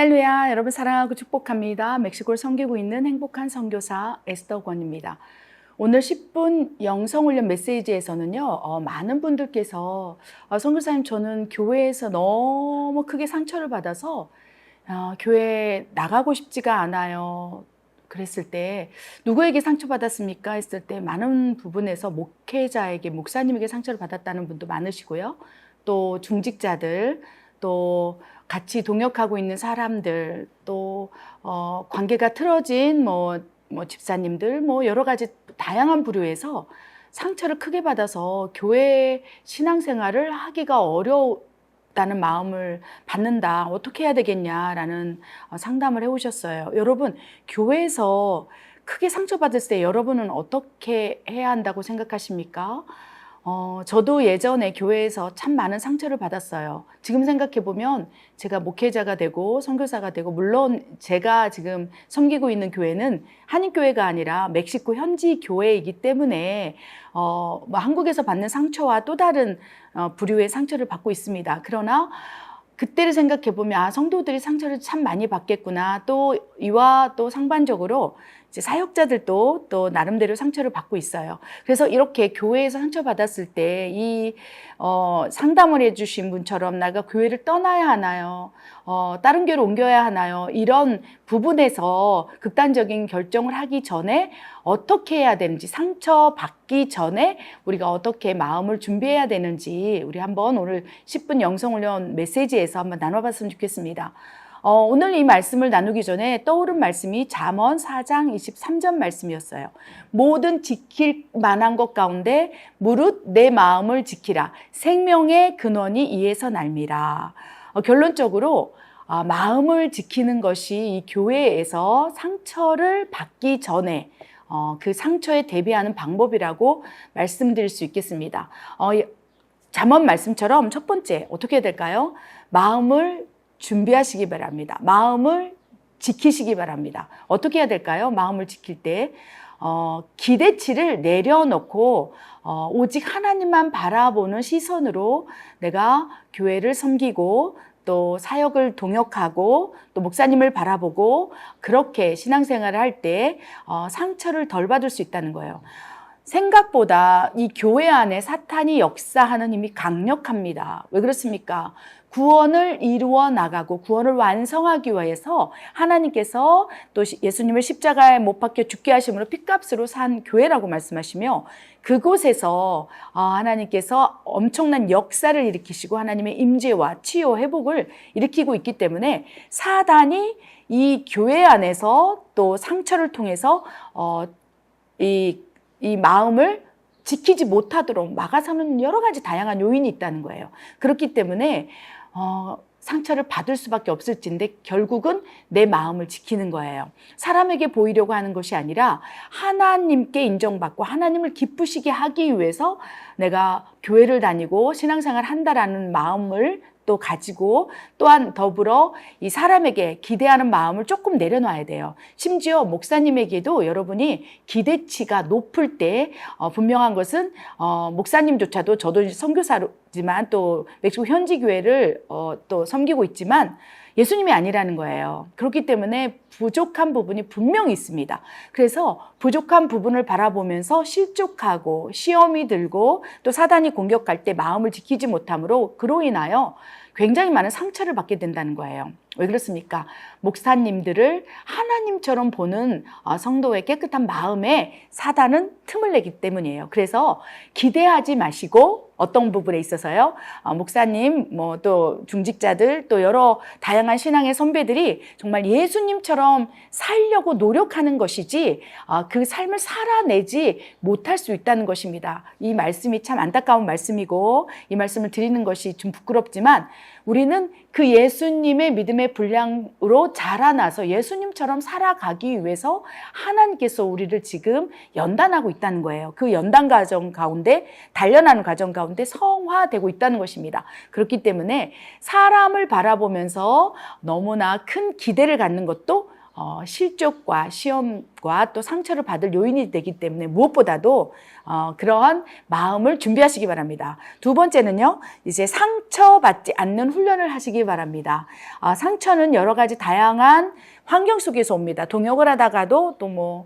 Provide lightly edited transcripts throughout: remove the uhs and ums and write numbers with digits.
할렐루야, 여러분 사랑하고 축복합니다. 멕시코를 섬기고 있는 행복한 선교사 에스더 권입니다. 오늘 10분 영성훈련 메시지에서는요, 많은 분들께서 선교사님, 저는 교회에서 너무 크게 상처를 받아서 교회 나가고 싶지가 않아요. 그랬을 때 누구에게 상처받았습니까? 했을 때 많은 부분에서 목회자에게, 목사님에게 상처를 받았다는 분도 많으시고요. 또 중직자들, 또 같이 동역하고 있는 사람들, 또 관계가 틀어진 집사님들, 여러 가지 다양한 부류에서 상처를 크게 받아서 교회 신앙생활을 하기가 어려웠다는 마음을 받는다. 어떻게 해야 되겠냐라는 상담을 해오셨어요. 여러분, 교회에서 크게 상처받을 때 여러분은 어떻게 해야 한다고 생각하십니까? 저도 예전에 교회에서 참 많은 상처를 받았어요. 지금 생각해보면 제가 목회자가 되고 선교사가 되고, 물론 제가 지금 섬기고 있는 교회는 한인교회가 아니라 멕시코 현지 교회이기 때문에 한국에서 받는 상처와 또 다른 부류의 상처를 받고 있습니다. 그러나 그때를 생각해보면 성도들이 상처를 참 많이 받겠구나. 또 이와 또 상반적으로 이제 사역자들도 또 나름대로 상처를 받고 있어요. 그래서 이렇게 교회에서 상처받았을 때 이 상담을 해주신 분처럼 내가 교회를 떠나야 하나요? 다른 교회로 옮겨야 하나요? 이런 부분에서 극단적인 결정을 하기 전에 어떻게 해야 되는지, 상처받기 전에 우리가 어떻게 마음을 준비해야 되는지 우리 한번 오늘 10분 영성훈련 메시지에서 한번 나눠봤으면 좋겠습니다. 오늘 이 말씀을 나누기 전에 떠오른 말씀이 잠언 4장 23절 말씀이었어요. 모든 지킬 만한 것 가운데 무릇 내 마음을 지키라. 생명의 근원이 이에서 날미라. 결론적으로 마음을 지키는 것이 이 교회에서 상처를 받기 전에 그 상처에 대비하는 방법이라고 말씀드릴 수 있겠습니다. 잠언 말씀처럼 첫 번째 어떻게 해야 될까요? 마음을 준비하시기 바랍니다. 마음을 지키시기 바랍니다. 어떻게 해야 될까요? 마음을 지킬 때 기대치를 내려놓고 오직 하나님만 바라보는 시선으로 내가 교회를 섬기고 또 사역을 동역하고 또 목사님을 바라보고 그렇게 신앙생활을 할 때 상처를 덜 받을 수 있다는 거예요. 생각보다 이 교회 안에 사탄이 역사하는 힘이 강력합니다. 왜 그렇습니까? 구원을 이루어 나가고 구원을 완성하기 위해서 하나님께서 또 예수님을 십자가에 못 박혀 죽게 하심으로 핏값으로 산 교회라고 말씀하시며, 그곳에서 하나님께서 엄청난 역사를 일으키시고 하나님의 임재와 치유, 회복을 일으키고 있기 때문에 사단이 이 교회 안에서 또 상처를 통해서 이 마음을 지키지 못하도록 막아서는 여러 가지 다양한 요인이 있다는 거예요. 그렇기 때문에 상처를 받을 수밖에 없을진데 결국은 내 마음을 지키는 거예요. 사람에게 보이려고 하는 것이 아니라 하나님께 인정받고 하나님을 기쁘시게 하기 위해서 내가 교회를 다니고 신앙생활을 한다라는 마음을 또 가지고, 또한 더불어 이 사람에게 기대하는 마음을 조금 내려놔야 돼요. 심지어 목사님에게도 여러분이 기대치가 높을 때 분명한 것은 목사님조차도, 저도 선교사지만 또 멕시코 현지 교회를 또 섬기고 있지만 예수님이 아니라는 거예요. 그렇기 때문에 부족한 부분이 분명히 있습니다. 그래서 부족한 부분을 바라보면서 실족하고 시험이 들고 또 사단이 공격할 때 마음을 지키지 못함으로 그로 인하여 굉장히 많은 상처를 받게 된다는 거예요. 왜 그렇습니까? 목사님들을 하나님처럼 보는 성도의 깨끗한 마음에 사단은 틈을 내기 때문이에요. 그래서 기대하지 마시고, 어떤 부분에 있어서요, 목사님, 또 중직자들, 또 여러 다양한 신앙의 선배들이 정말 예수님처럼 살려고 노력하는 것이지 그 삶을 살아내지 못할 수 있다는 것입니다. 이 말씀이 참 안타까운 말씀이고 이 말씀을 드리는 것이 좀 부끄럽지만, 우리는 그 예수님의 믿음의 분량으로 자라나서 예수님처럼 살아가기 위해서 하나님께서 우리를 지금 연단하고 있다는 거예요. 그 연단 과정 가운데, 단련하는 과정 가운데 성화되고 있다는 것입니다. 그렇기 때문에 사람을 바라보면서 너무나 큰 기대를 갖는 것도 실족과 시험과 또 상처를 받을 요인이 되기 때문에 무엇보다도 그러한 마음을 준비하시기 바랍니다. 두 번째는요, 이제 상처받지 않는 훈련을 하시기 바랍니다. 상처는 여러 가지 다양한 환경 속에서 옵니다. 동역을 하다가도 또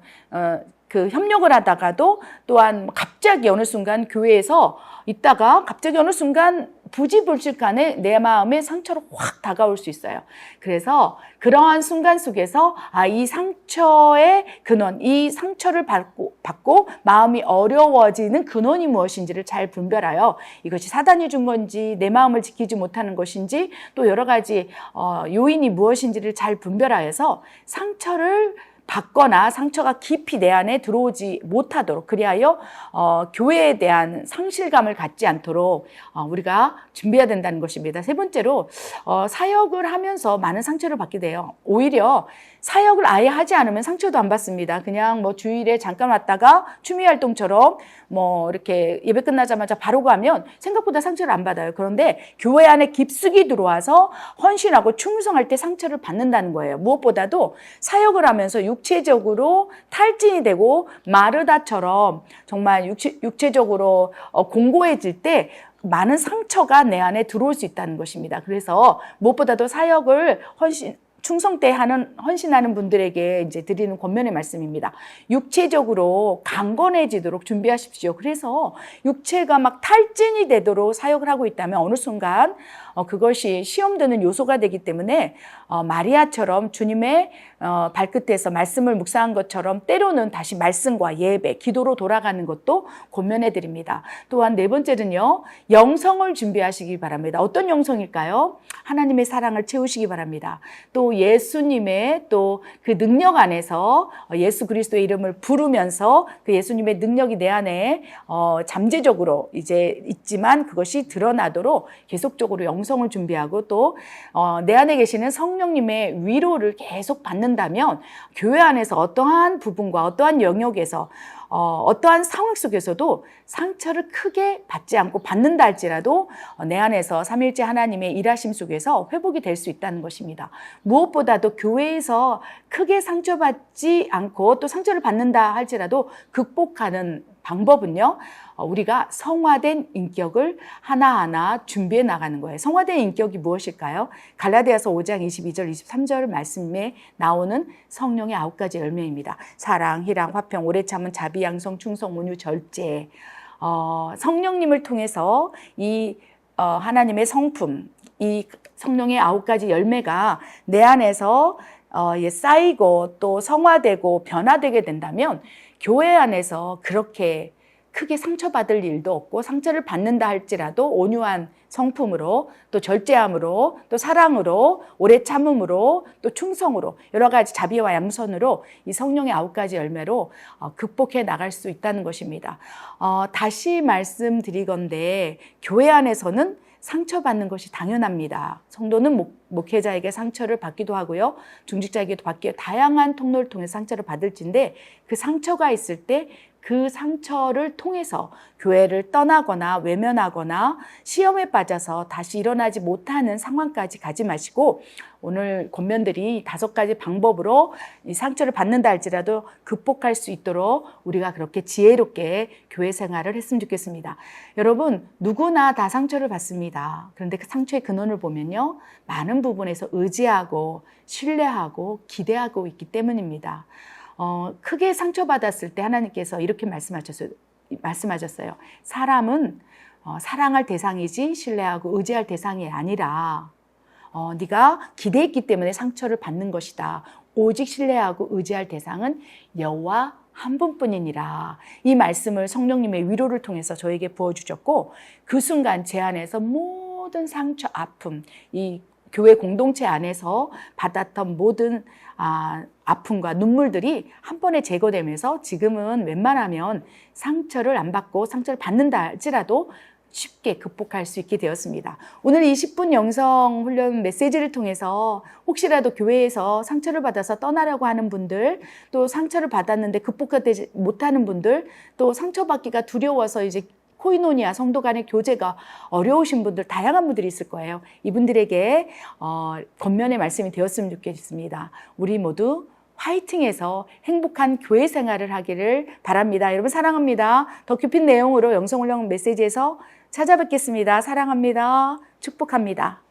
협력을 하다가도 또한 갑자기 어느 순간 교회에서 있다가 갑자기 어느 순간 부지불식간에 내 마음에 상처로 확 다가올 수 있어요. 그래서 그러한 순간 속에서 이 상처의 근원, 이 상처를 받고 마음이 어려워지는 근원이 무엇인지를 잘 분별하여 이것이 사단이 준 건지 내 마음을 지키지 못하는 것인지 또 여러 가지 요인이 무엇인지를 잘 분별하여서 상처를 받거나 상처가 깊이 내 안에 들어오지 못하도록 그리하여 교회에 대한 상실감을 갖지 않도록 우리가 준비해야 된다는 것입니다. 세 번째로 사역을 하면서 많은 상처를 받게 돼요. 오히려 사역을 아예 하지 않으면 상처도 안 받습니다. 그냥 주일에 잠깐 왔다가 취미 활동처럼 이렇게 예배 끝나자마자 바로 가면 생각보다 상처를 안 받아요. 그런데 교회 안에 깊숙이 들어와서 헌신하고 충성할 때 상처를 받는다는 거예요. 무엇보다도 사역을 하면서 육체적으로 탈진이 되고 마르다처럼 정말 육체적으로 공고해질 때 많은 상처가 내 안에 들어올 수 있다는 것입니다. 그래서 무엇보다도 사역을 충성때 헌신하는 분들에게 이제 드리는 권면의 말씀입니다. 육체적으로 강건해지도록 준비하십시오. 그래서 육체가 막 탈진이 되도록 사역을 하고 있다면 어느 순간 그것이 시험되는 요소가 되기 때문에 마리아처럼 주님의 발끝에서 말씀을 묵상한 것처럼 때로는 다시 말씀과 예배, 기도로 돌아가는 것도 권면해 드립니다. 또한 네 번째는요, 영성을 준비하시기 바랍니다. 어떤 영성일까요? 하나님의 사랑을 채우시기 바랍니다. 또 예수님의 또 그 능력 안에서 예수 그리스도의 이름을 부르면서 그 예수님의 능력이 내 안에 잠재적으로 이제 있지만 그것이 드러나도록 계속적으로 영성을 준비하고 또 내 안에 계시는 성령님의 위로를 계속 받는다면 교회 안에서 어떠한 부분과 어떠한 영역에서 어떠한 상황 속에서도 상처를 크게 받지 않고 받는다 할지라도 내 안에서 삼일째 하나님의 일하심 속에서 회복이 될 수 있다는 것입니다. 무엇보다도 교회에서 크게 상처받지 않고 또 상처를 받는다 할지라도 극복하는 방법은요, 우리가 성화된 인격을 하나하나 준비해 나가는 거예요. 성화된 인격이 무엇일까요? 갈라디아서 5장 22절 23절 말씀에 나오는 성령의 9가지 열매입니다. 사랑, 희랑, 화평, 오래 참은, 자비, 양성, 충성, 온유, 절제. 성령님을 통해서 이 하나님의 성품, 이 성령의 9가지 열매가 내 안에서 쌓이고 또 성화되고 변화되게 된다면 교회 안에서 그렇게 크게 상처받을 일도 없고 상처를 받는다 할지라도 온유한 성품으로 또 절제함으로 또 사랑으로 오래 참음으로 또 충성으로 여러 가지 자비와 양선으로 이 성령의 9가지 열매로 극복해 나갈 수 있다는 것입니다. 다시 말씀드리건대 교회 안에서는 상처받는 것이 당연합니다. 성도는 목회자에게 상처를 받기도 하고요. 중직자에게도 받기에 다양한 통로를 통해 상처를 받을진데 그 상처가 있을 때 그 상처를 통해서 교회를 떠나거나 외면하거나 시험에 빠져서 다시 일어나지 못하는 상황까지 가지 마시고 오늘 권면들이 5가지 방법으로 이 상처를 받는다 할지라도 극복할 수 있도록 우리가 그렇게 지혜롭게 교회 생활을 했으면 좋겠습니다. 여러분, 누구나 다 상처를 받습니다. 그런데 그 상처의 근원을 보면요, 많은 부분에서 의지하고 신뢰하고 기대하고 있기 때문입니다. 크게 상처받았을 때 하나님께서 이렇게 말씀하셨어요. 사람은 사랑할 대상이지 신뢰하고 의지할 대상이 아니라 네가 기대했기 때문에 상처를 받는 것이다. 오직 신뢰하고 의지할 대상은 여호와 한 분뿐이니라. 이 말씀을 성령님의 위로를 통해서 저에게 부어주셨고 그 순간 제 안에서 모든 상처, 아픔, 이 교회 공동체 안에서 받았던 모든 아픔과 눈물들이 한 번에 제거되면서 지금은 웬만하면 상처를 안 받고 상처를 받는다 할지라도 쉽게 극복할 수 있게 되었습니다. 오늘 이 10분 영성 훈련 메시지를 통해서 혹시라도 교회에서 상처를 받아서 떠나려고 하는 분들, 또 상처를 받았는데 극복하지 못하는 분들, 또 상처받기가 두려워서 이제 코이노니아 성도 간의 교제가 어려우신 분들, 다양한 분들이 있을 거예요. 이분들에게 권면의 말씀이 되었으면 좋겠습니다. 우리 모두 화이팅해서 행복한 교회 생활을 하기를 바랍니다. 여러분 사랑합니다. 더 깊은 내용으로 영성훈련 메시지에서 찾아뵙겠습니다. 사랑합니다. 축복합니다.